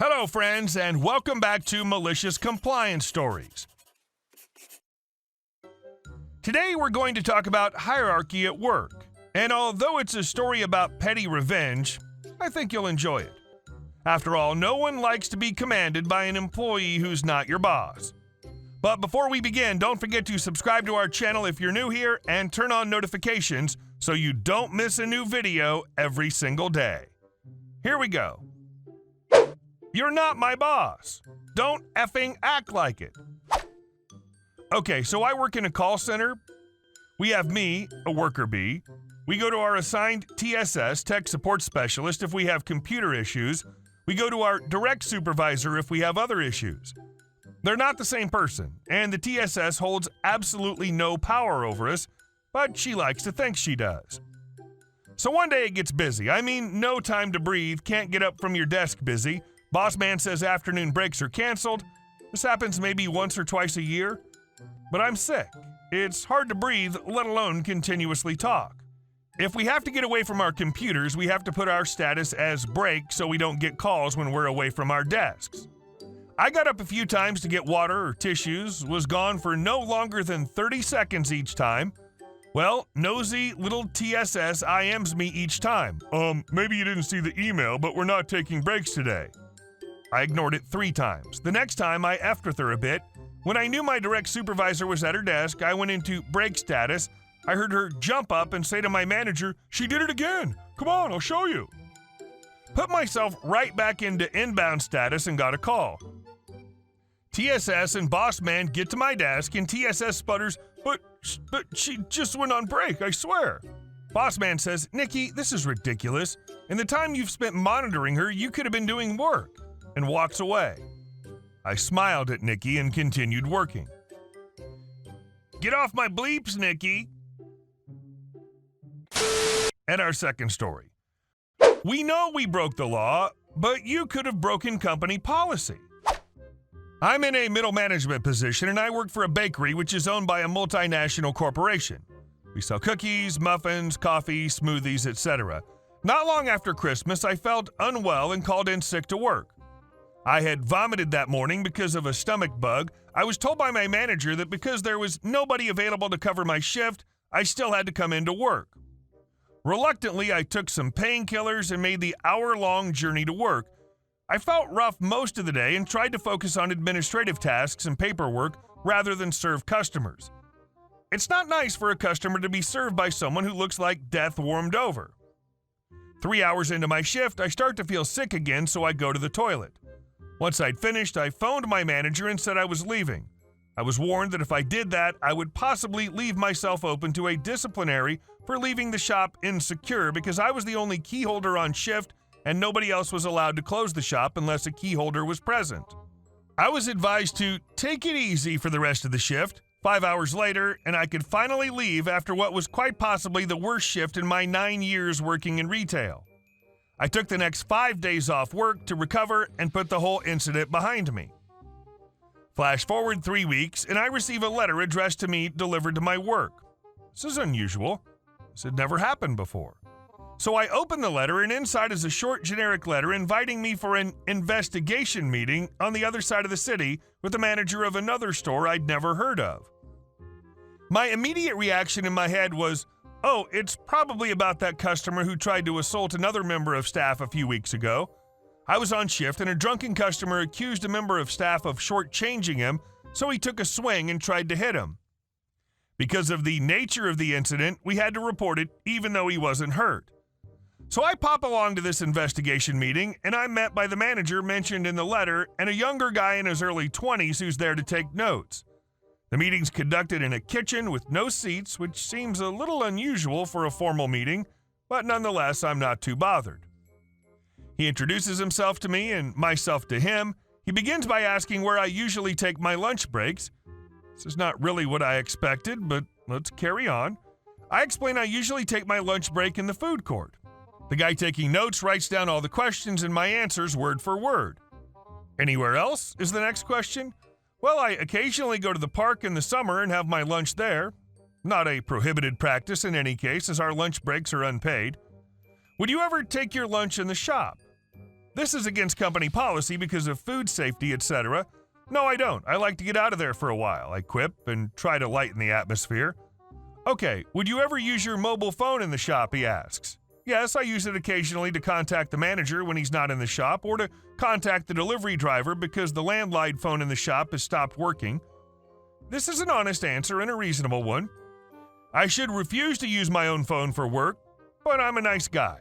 Hello, friends, and welcome back to Malicious Compliance Stories. Today, we're going to talk about hierarchy at work, and although it's a story about petty revenge, I think you'll enjoy it. After all, no one likes to be commanded by an employee who's not your boss. But before we begin, don't forget to subscribe to our channel if you're new here and turn on notifications so you don't miss a new video every single day. Here we go. You're not my boss. Don't effing act like it. Okay, so I work in a call center. We have me, a worker bee. We go to our assigned TSS, tech support specialist, if we have computer issues. We go to our direct supervisor if we have other issues. They're not the same person, and the TSS holds absolutely no power over us, but she likes to think she does. So one day it gets busy. I mean, no time to breathe, can't get up from your desk busy. Boss man says afternoon breaks are canceled. This happens maybe once or twice a year. But I'm sick. It's hard to breathe, let alone continuously talk. If we have to get away from our computers, we have to put our status as break so we don't get calls when we're away from our desks. I got up a few times to get water or tissues, was gone for no longer than 30 seconds each time. Well, nosy little TSS IMs me each time. Maybe you didn't see the email, but we're not taking breaks today. I ignored it 3 times. The next time, I effed with her a bit. When I knew my direct supervisor was at her desk, I went into break status. I heard her jump up and say to my manager, "She did it again. Come on, I'll show you." Put myself right back into inbound status and got a call. TSS and boss man get to my desk and TSS sputters, but she just went on break, I swear. Boss man says, "Nikki, this is ridiculous. In the time you've spent monitoring her, you could have been doing work," and walks away. I smiled at Nikki and continued working. Get off my bleeps, Nikki. And our second story. We know we broke the law, but you could have broken company policy. I'm in a middle management position and I work for a bakery which is owned by a multinational corporation. We sell cookies, muffins, coffee, smoothies, etc. Not long after Christmas, I felt unwell and called in sick to work. I had vomited that morning because of a stomach bug. I was told by my manager that because there was nobody available to cover my shift, I still had to come into work. Reluctantly, I took some painkillers and made the hour-long journey to work. I felt rough most of the day and tried to focus on administrative tasks and paperwork rather than serve customers. It's not nice for a customer to be served by someone who looks like death warmed over. 3 hours into my shift, I start to feel sick again, so I go to the toilet. Once I'd finished, I phoned my manager and said I was leaving. I was warned that if I did that, I would possibly leave myself open to a disciplinary for leaving the shop insecure because I was the only key holder on shift and nobody else was allowed to close the shop unless a key holder was present. I was advised to take it easy for the rest of the shift. 5 hours later, and I could finally leave after what was quite possibly the worst shift in my 9 years working in retail. I took the next 5 days off work to recover and put the whole incident behind me. Flash forward 3 weeks, and I receive a letter addressed to me delivered to my work. This is unusual. This had never happened before. So I open the letter, and inside is a short generic letter inviting me for an investigation meeting on the other side of the city with the manager of another store I'd never heard of. My immediate reaction in my head was, oh, it's probably about that customer who tried to assault another member of staff a few weeks ago. I was on shift and a drunken customer accused a member of staff of shortchanging him, so he took a swing and tried to hit him. Because of the nature of the incident, we had to report it even though he wasn't hurt. So I pop along to this investigation meeting and I'm met by the manager mentioned in the letter and a younger guy in his early 20s who's there to take notes. The meeting's conducted in a kitchen with no seats, which seems a little unusual for a formal meeting, but nonetheless, I'm not too bothered. He introduces himself to me and myself to him. He begins by asking where I usually take my lunch breaks. This is not really what I expected, but let's carry on. I explain I usually take my lunch break in the food court. The guy taking notes writes down all the questions and my answers word for word. Anywhere else is the next question. Well, I occasionally go to the park in the summer and have my lunch there. Not a prohibited practice in any case, as our lunch breaks are unpaid. Would you ever take your lunch in the shop? This is against company policy because of food safety, etc. No, I don't. I like to get out of there for a while, I quip and try to lighten the atmosphere. Okay, would you ever use your mobile phone in the shop, he asks. Yes, I use it occasionally to contact the manager when he's not in the shop or to contact the delivery driver because the landline phone in the shop has stopped working. This is an honest answer and a reasonable one. I should refuse to use my own phone for work, but I'm a nice guy.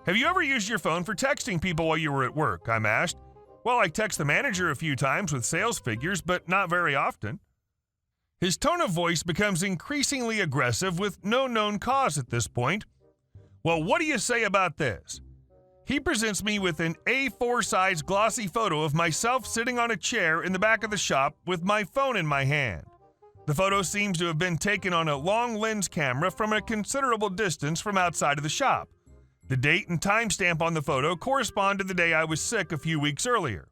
Have you ever used your phone for texting people while you were at work? I'm asked. Well, I text the manager a few times with sales figures, but not very often. His tone of voice becomes increasingly aggressive with no known cause at this point. Well, what do you say about this? He presents me with an A4 size glossy photo of myself sitting on a chair in the back of the shop with my phone in my hand. The photo seems to have been taken on a long lens camera from a considerable distance from outside of the shop. The date and timestamp on the photo correspond to the day I was sick a few weeks earlier.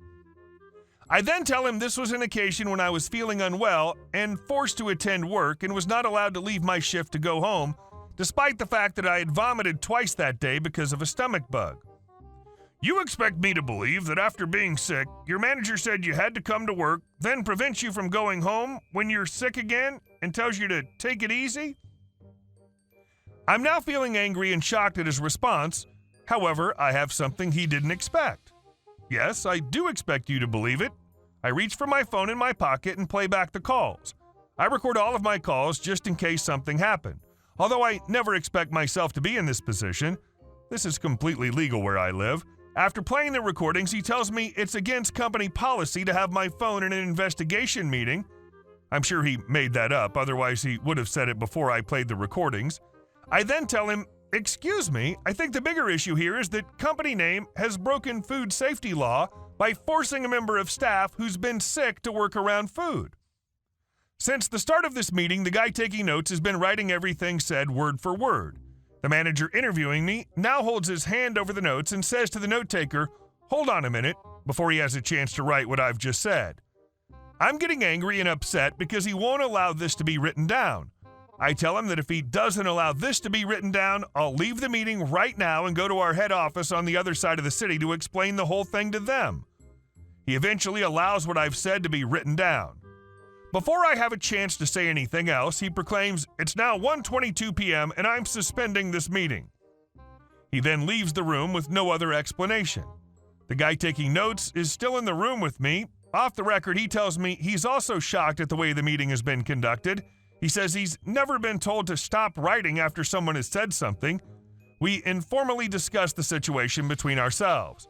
I then tell him this was an occasion when I was feeling unwell and forced to attend work and was not allowed to leave my shift to go home, despite the fact that I had vomited twice that day because of a stomach bug. You expect me to believe that after being sick, your manager said you had to come to work, then prevents you from going home when you're sick again and tells you to take it easy? I'm now feeling angry and shocked at his response. However, I have something he didn't expect. Yes, I do expect you to believe it. I reach for my phone in my pocket and play back the calls. I record all of my calls just in case something happened. Although I never expect myself to be in this position, this is completely legal where I live. After playing the recordings, he tells me it's against company policy to have my phone in an investigation meeting. I'm sure he made that up, otherwise he would have said it before I played the recordings. I then tell him, excuse me, I think the bigger issue here is that company name has broken food safety law by forcing a member of staff who's been sick to work around food. Since the start of this meeting, the guy taking notes has been writing everything said word for word. The manager interviewing me now holds his hand over the notes and says to the note taker, hold on a minute, before he has a chance to write what I've just said. I'm getting angry and upset because he won't allow this to be written down. I tell him that if he doesn't allow this to be written down, I'll leave the meeting right now and go to our head office on the other side of the city to explain the whole thing to them. He eventually allows what I've said to be written down. Before I have a chance to say anything else, he proclaims, it's now 1:22 p.m. and I'm suspending this meeting. He then leaves the room with no other explanation. The guy taking notes is still in the room with me. Off the record, he tells me he's also shocked at the way the meeting has been conducted. He says he's never been told to stop writing after someone has said something. We informally discuss the situation between ourselves.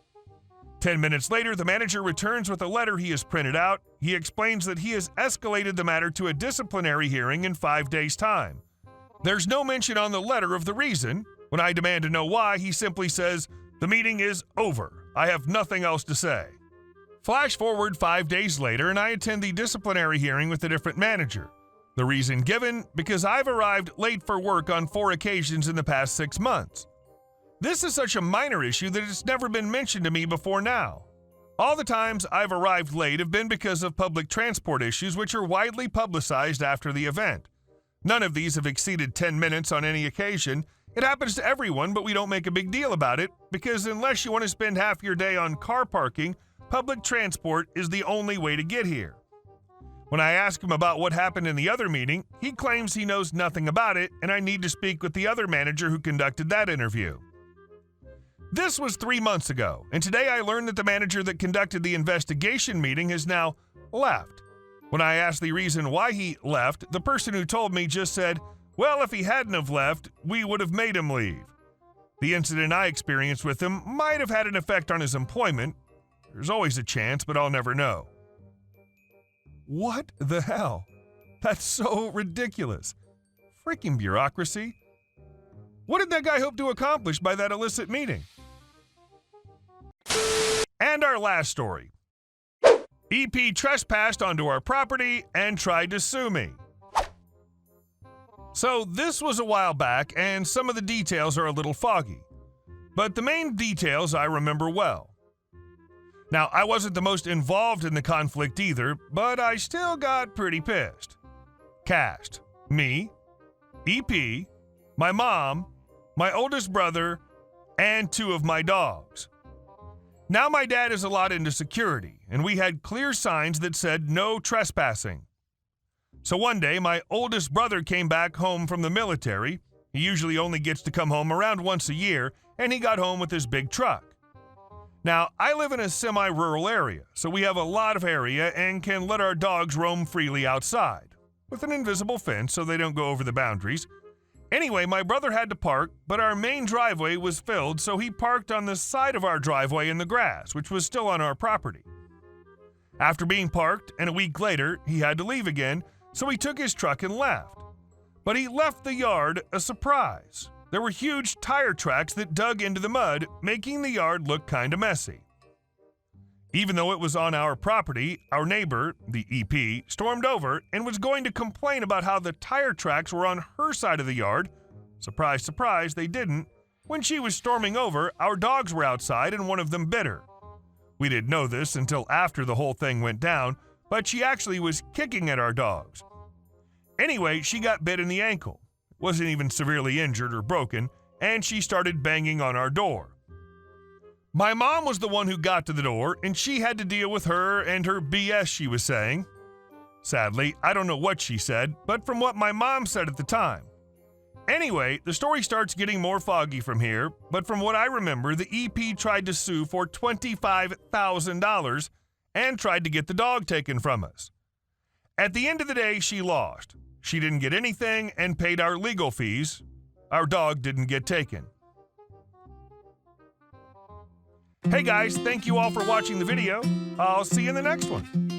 10 minutes later, the manager returns with a letter he has printed out. He explains that he has escalated the matter to a disciplinary hearing in 5 days' time. There's no mention on the letter of the reason. When I demand to know why, he simply says, the meeting is over. I have nothing else to say. Flash forward 5 days later, and I attend the disciplinary hearing with a different manager. The reason given, because I've arrived late for work on 4 occasions in the past 6 months. This is such a minor issue that it's never been mentioned to me before now. All the times I've arrived late have been because of public transport issues which are widely publicized after the event. None of these have exceeded 10 minutes on any occasion. It happens to everyone, but we don't make a big deal about it because unless you want to spend half your day on car parking, public transport is the only way to get here. When I ask him about what happened in the other meeting, he claims he knows nothing about it and I need to speak with the other manager who conducted that interview. This was 3 months ago, and today I learned that the manager that conducted the investigation meeting has now left. When I asked the reason why he left, the person who told me just said, well, if he hadn't have left, we would have made him leave. The incident I experienced with him might have had an effect on his employment. There's always a chance, but I'll never know. What the hell? That's so ridiculous. Freaking bureaucracy. What did that guy hope to accomplish by that illicit meeting? And our last story. EP trespassed onto our property and tried to sue me. So this was a while back and some of the details are a little foggy, but the main details I remember well. Now, I wasn't the most involved in the conflict either, but I still got pretty pissed. Cast, me, EP, my mom, my oldest brother, and 2 of my dogs. Now my dad is a lot into security, and we had clear signs that said no trespassing. So one day, my oldest brother came back home from the military. He usually only gets to come home around once a year, and he got home with his big truck. Now, I live in a semi-rural area, so we have a lot of area and can let our dogs roam freely outside, with an invisible fence so they don't go over the boundaries. Anyway, my brother had to park, but our main driveway was filled, so he parked on the side of our driveway in the grass, which was still on our property. After being parked, and a week later, he had to leave again, so he took his truck and left. But he left the yard a surprise. There were huge tire tracks that dug into the mud, making the yard look kinda messy. Even though it was on our property, our neighbor, the EP, stormed over and was going to complain about how the tire tracks were on her side of the yard. Surprise, surprise, they didn't. When she was storming over, our dogs were outside and one of them bit her. We didn't know this until after the whole thing went down, but she actually was kicking at our dogs. Anyway, she got bit in the ankle. Wasn't even severely injured or broken, and she started banging on our door. My mom was the one who got to the door, and she had to deal with her and her BS she was saying. Sadly, I don't know what she said, but from what my mom said at the time. Anyway, the story starts getting more foggy from here, but from what I remember, the EP tried to sue for $25,000 and tried to get the dog taken from us. At the end of the day, she lost. She didn't get anything and paid our legal fees. Our dog didn't get taken. Hey guys, thank you all for watching the video. I'll see you in the next one.